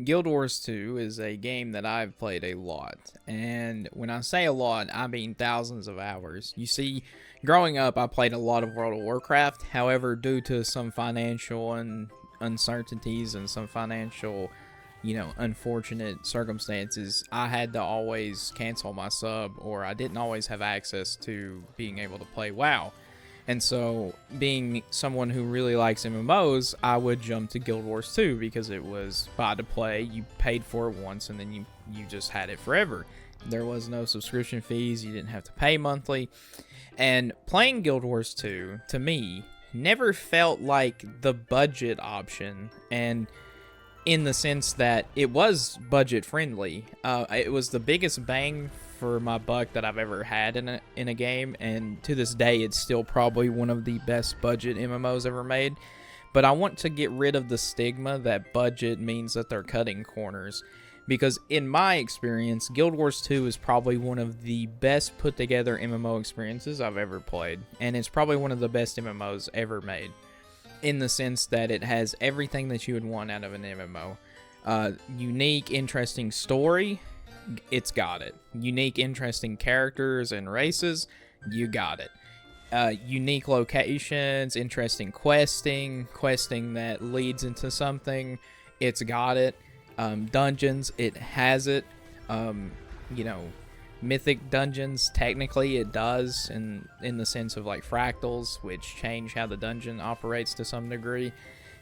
Guild Wars 2 is a game that I've played a lot. And when I say a lot, I mean thousands of hours. You see, growing up, I played a lot of World of Warcraft. However, due to some financial uncertainties and some financial, unfortunate circumstances, I had to always cancel my sub, or I didn't always have access to being able to play WoW. And so, being someone who really likes MMOs, I would jump to Guild Wars 2 because it was buy to play. You paid for it once, and then you just had it forever. There was no subscription fees. You didn't have to pay monthly. And playing Guild Wars 2, to me, never felt like the budget option. And in the sense that it was budget friendly. It was the biggest bang for my buck that I've ever had in a game, and to this day it's still probably one of the best budget MMOs ever made. But I want to get rid of the stigma that budget means that they're cutting corners, because in my experience, Guild Wars 2 is probably one of the best put together MMO experiences I've ever played, and it's probably one of the best MMOs ever made, in the sense that it has everything that you would want out of an MMO. Unique, interesting story, it's got it. Unique, interesting characters and races, you got it. Unique locations, interesting questing that leads into something, it's got it. Dungeons, it has it. Mythic dungeons, technically it does, in the sense of like fractals, which change how the dungeon operates to some degree.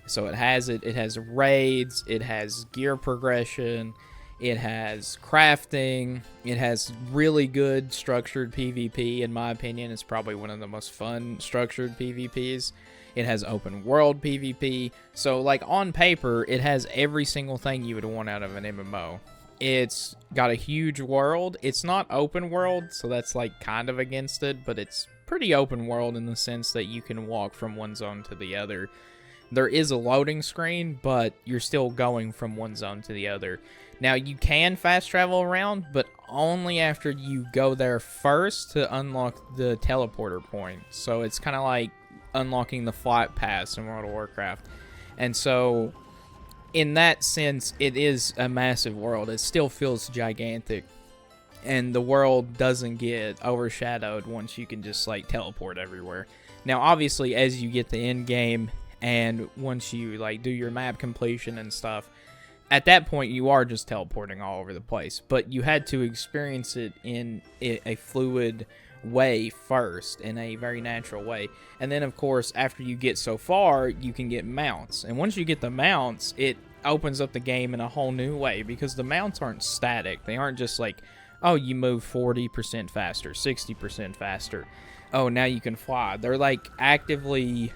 So it has it. It has raids, it has gear progression, it has crafting, it has really good structured PvP. In my opinion, it's probably one of the most fun structured PvPs. It has open world PvP. So, like, on paper, it has every single thing you would want out of an MMO. It's got a huge world. It's not open world, so that's, like, kind of against it, but it's pretty open world in the sense that you can walk from one zone to the other. There is a loading screen, but you're still going from one zone to the other. Now, you can fast travel around, but only after you go there first to unlock the teleporter point. So it's kind of like unlocking the flight pass in World of Warcraft. And so, in that sense, it is a massive world. It still feels gigantic. And the world doesn't get overshadowed once you can just, like, teleport everywhere. Now, obviously, as you get the end game, and once you, like, do your map completion and stuff, at that point you are just teleporting all over the place. But you had to experience it in a fluid way first, in a very natural way. And then, of course, after you get so far, you can get mounts. And once you get the mounts, it opens up the game in a whole new way, because the mounts aren't static. They aren't just like, oh, you move 40% faster, 60% faster. Oh, now you can fly. They're like actively,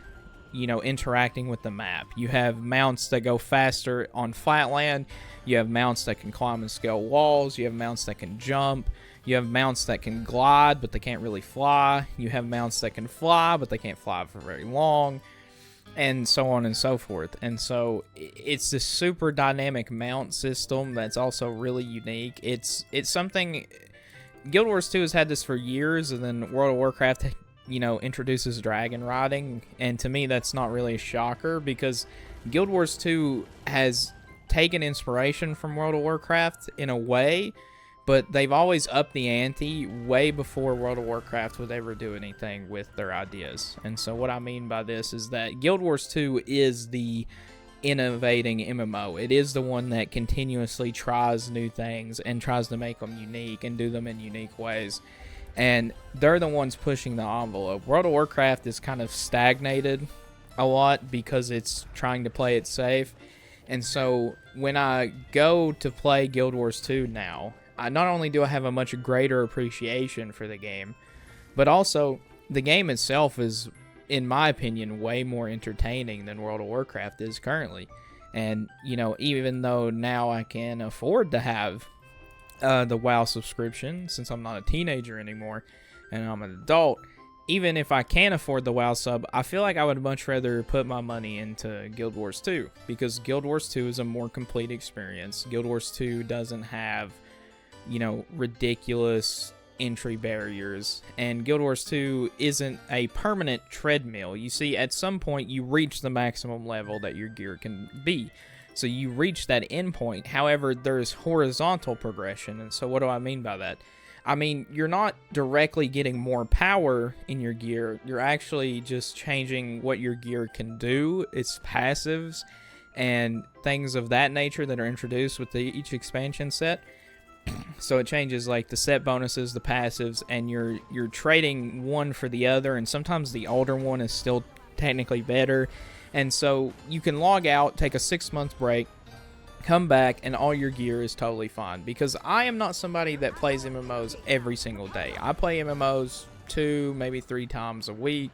interacting with the map. You have mounts that go faster on flat land. You have mounts that can climb and scale walls. You have mounts that can jump. You have mounts that can glide, but they can't really fly. You have mounts that can fly, but they can't fly for very long, and so on and so forth. And so it's this super dynamic mount system that's also really unique. It's something. Guild Wars 2 has had this for years, and then World of Warcraft introduces dragon riding, and to me that's not really a shocker, because Guild Wars 2 has taken inspiration from World of Warcraft in a way, but they've always upped the ante way before World of Warcraft would ever do anything with their ideas. And so what I mean by this is that Guild Wars 2 is the innovating MMO. It is the one that continuously tries new things and tries to make them unique and do them in unique ways. And they're the ones pushing the envelope. World of Warcraft is kind of stagnated a lot because it's trying to play it safe. And so when I go to play Guild Wars 2 now, not only do I have a much greater appreciation for the game, but also the game itself is, in my opinion, way more entertaining than World of Warcraft is currently. And, even though now I can afford to have the WoW subscription, since I'm not a teenager anymore and I'm an adult, even if I can afford the WoW sub, I feel like I would much rather put my money into Guild Wars 2, because Guild Wars 2 is a more complete experience. Guild Wars 2 doesn't have, ridiculous entry barriers, and Guild Wars 2 isn't a permanent treadmill. You see, at some point you reach the maximum level that your gear can be. So you reach that endpoint. However, there's horizontal progression. And so what do I mean by that? I mean, you're not directly getting more power in your gear. You're actually just changing what your gear can do. It's passives and things of that nature that are introduced with each expansion set. So it changes like the set bonuses, the passives, and you're trading one for the other, and sometimes the older one is still technically better. And so you can log out, take a 6-month break, come back, and all your gear is totally fine. Because I am not somebody that plays MMOs every single day. I play MMOs 2, maybe 3 times a week.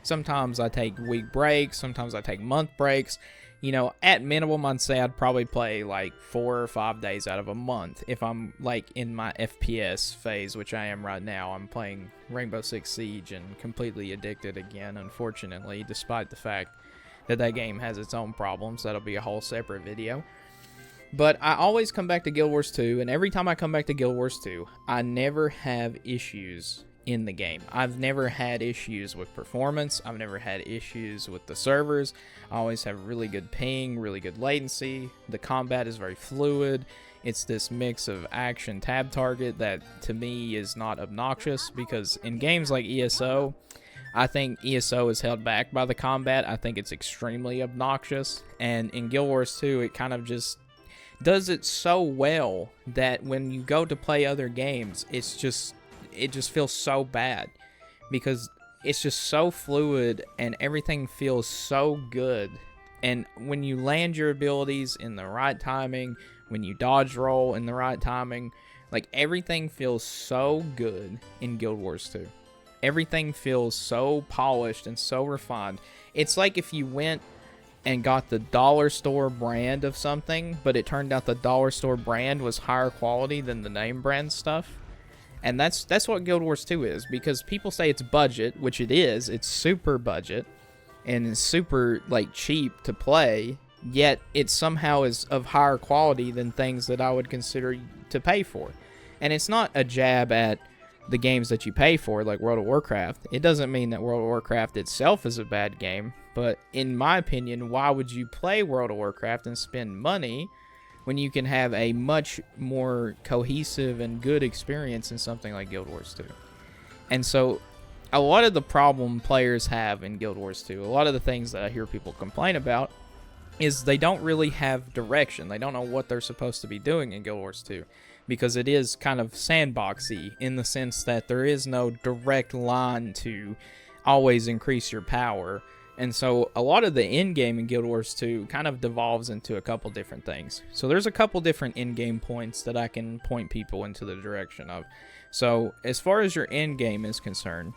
Sometimes I take week breaks, sometimes I take month breaks. You know, at minimum, I'd say I'd probably play like 4 or 5 days out of a month if I'm like in my FPS phase, which I am right now. I'm playing Rainbow Six Siege and completely addicted again, unfortunately, despite the fact that that game has its own problems. That'll be a whole separate video. But I always come back to Guild Wars 2, and every time I come back to Guild Wars 2, I never have issues in the game. I've never had issues with performance. I've never had issues with the servers. I always have really good ping, really good latency. The combat is very fluid. It's this mix of action tab target that to me is not obnoxious, because in games like ESO, I think ESO is held back by the combat. I think it's extremely obnoxious. And in Guild Wars 2, it kind of just does it so well that when you go to play other games, it just feels so bad, because it's just so fluid and everything feels so good. And when you land your abilities in the right timing, when you dodge roll in the right timing, like everything feels so good in Guild Wars 2. Everything feels so polished and so refined. It's like if you went and got the dollar store brand of something, but it turned out the dollar store brand was higher quality than the name brand stuff. And that's what Guild Wars 2 is, because people say it's budget, which it is. It's super budget and it's super like cheap to play, yet it somehow is of higher quality than things that I would consider to pay for. And it's not a jab at the games that you pay for, like World of Warcraft. It doesn't mean that World of Warcraft itself is a bad game, but in my opinion, why would you play World of Warcraft and spend money when you can have a much more cohesive and good experience in something like Guild Wars 2? And so a lot of the problem players have in Guild Wars 2, a lot of the things that I hear people complain about, is they don't really have direction. They don't know what they're supposed to be doing in Guild Wars 2, because it is kind of sandboxy in the sense that there is no direct line to always increase your power. And so a lot of the end game in Guild Wars 2 kind of devolves into a couple different things. So there's a couple different end game points that I can point people into the direction of. So as far as your end game is concerned,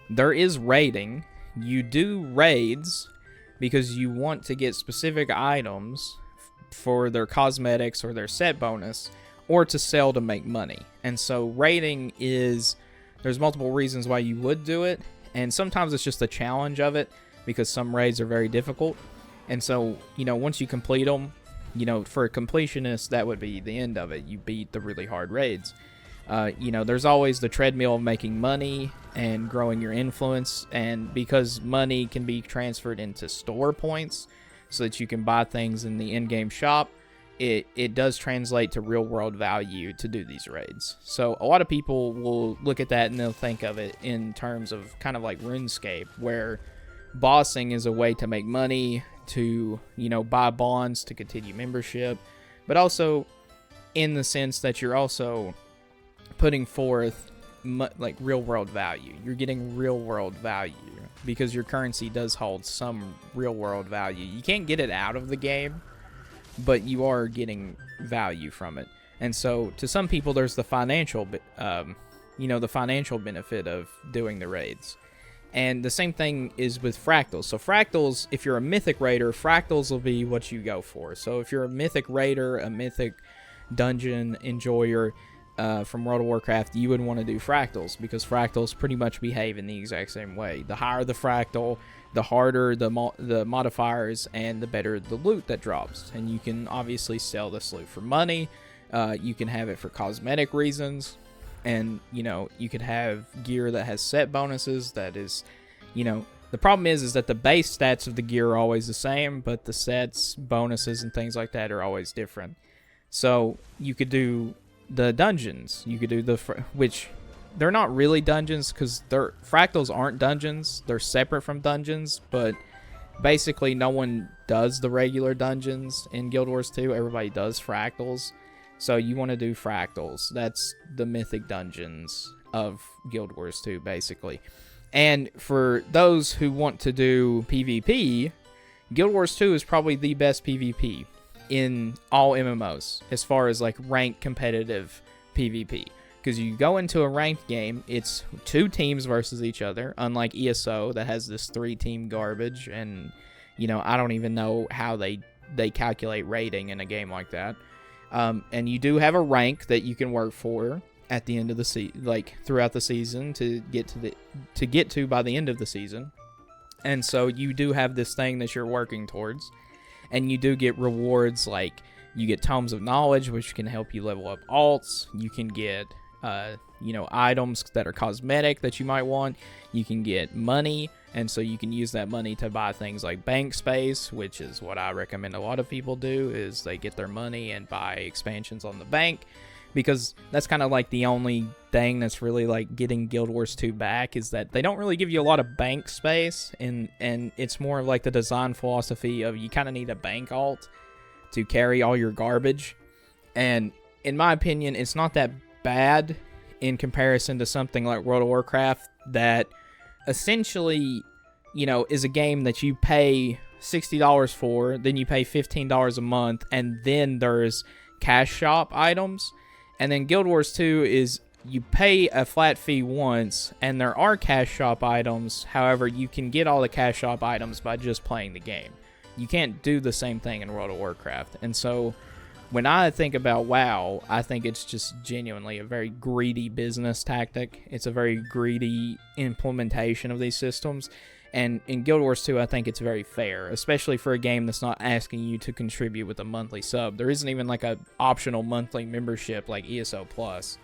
there is raiding. You do raids because you want to get specific items for their cosmetics or their set bonus, or to sell to make money. And so raiding there's multiple reasons why you would do it, and sometimes it's just the challenge of it, because some raids are very difficult. And so, you know, once you complete them, you know, for a completionist, that would be the end of it. You beat the really hard raids. You know, there's always the treadmill of making money and growing your influence, and because money can be transferred into store points so that you can buy things in the in-game shop, it does translate to real-world value to do these raids. So a lot of people will look at that and they'll think of it in terms of kind of like RuneScape, where bossing is a way to make money, to, you know, buy bonds to continue membership, but also in the sense that you're also putting forth like real world value. You're getting real world value because your currency does hold some real world value. You can't get it out of the game, but you are getting value from it. And so to some people, there's the financial, the financial benefit of doing the raids. And the same thing is with fractals. So fractals, if you're a mythic raider, fractals will be what you go for. So if you're a mythic raider, a mythic dungeon enjoyer from World of Warcraft, you would want to do fractals, because fractals pretty much behave in the exact same way. The higher the fractal, the harder the modifiers, and the better the loot that drops. And you can obviously sell this loot for money. You can have it for cosmetic reasons. And, you know, you could have gear that has set bonuses that is, you know, The problem is that the base stats of the gear are always the same, but the sets, bonuses, and things like that are always different. So you could do the dungeons. You could do which they're not really dungeons because fractals aren't dungeons. They're separate from dungeons, but basically no one does the regular dungeons in Guild Wars 2. Everybody does fractals. So you want to do fractals. That's the mythic dungeons of Guild Wars 2, basically. And for those who want to do PvP, Guild Wars 2 is probably the best PvP in all MMOs as far as like ranked competitive PvP. Because you go into a ranked game, it's 2 teams versus each other, unlike ESO that has this 3-team garbage. And, you know, I don't even know how they calculate rating in a game like that. And you do have a rank that you can work for at the end of the throughout the season to get to by the end of the season. And so you do have this thing that you're working towards, and you do get rewards like you get Tomes of Knowledge, which can help you level up alts. You can get items that are cosmetic that you might want. You can get money, and so you can use that money to buy things like bank space, which is what I recommend a lot of people do, is they get their money and buy expansions on the bank, because that's kind of like the only thing that's really like getting Guild Wars 2 back, is that they don't really give you a lot of bank space, and it's more like the design philosophy of you kind of need a bank alt to carry all your garbage. And in my opinion, it's not that bad in comparison to something like World of Warcraft that essentially, you know, is a game that you pay $60 for, then you pay $15 a month, and then there's cash shop items. And then Guild Wars 2 is you pay a flat fee once, and there are cash shop items. However, you can get all the cash shop items by just playing the game. You can't do the same thing in World of Warcraft. And so when I think about WoW, I think it's just genuinely a very greedy business tactic. It's a very greedy implementation of these systems. And in Guild Wars 2, I think it's very fair, especially for a game that's not asking you to contribute with a monthly sub. There isn't even like a optional monthly membership like ESO Plus.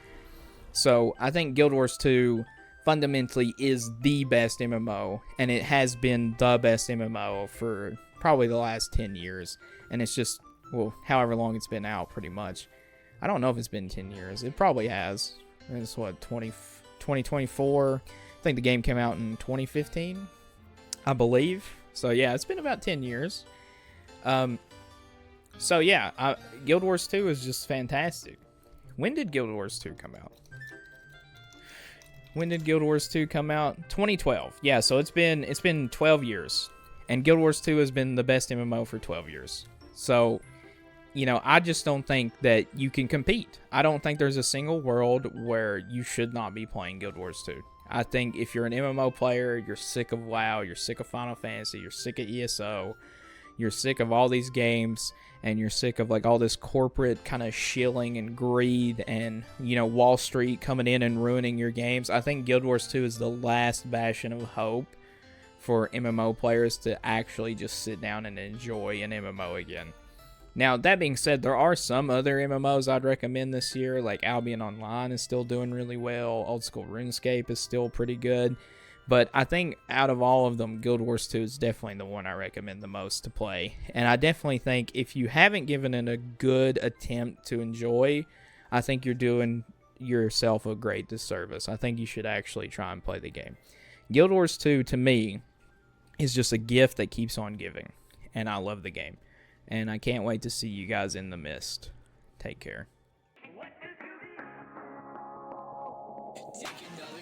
So I think Guild Wars 2 fundamentally is the best MMO, and it has been the best MMO for probably the last 10 years. And it's just, well, however long it's been out, pretty much. I don't know if it's been 10 years. It probably has. It's what, 2024? I think the game came out in 2015, I believe. So yeah, it's been about 10 years. So yeah, Guild Wars 2 is just fantastic. When did Guild Wars 2 come out? When did Guild Wars 2 come out? 2012. Yeah, so it's been 12 years. And Guild Wars 2 has been the best MMO for 12 years. So, you know, I just don't think that you can compete. I don't think there's a single world where you should not be playing Guild Wars 2. I think if you're an MMO player, you're sick of WoW, you're sick of Final Fantasy, you're sick of ESO, you're sick of all these games, and you're sick of like all this corporate kind of shilling and greed and, you know, Wall Street coming in and ruining your games, I think Guild Wars 2 is the last bastion of hope for MMO players to actually just sit down and enjoy an MMO again. Now, that being said, there are some other MMOs I'd recommend this year, like Albion Online is still doing really well, Old School RuneScape is still pretty good, but I think out of all of them, Guild Wars 2 is definitely the one I recommend the most to play. And I definitely think if you haven't given it a good attempt to enjoy, I think you're doing yourself a great disservice. I think you should actually try and play the game. Guild Wars 2, to me, is just a gift that keeps on giving, and I love the game. And I can't wait to see you guys in the mist. Take care. Take another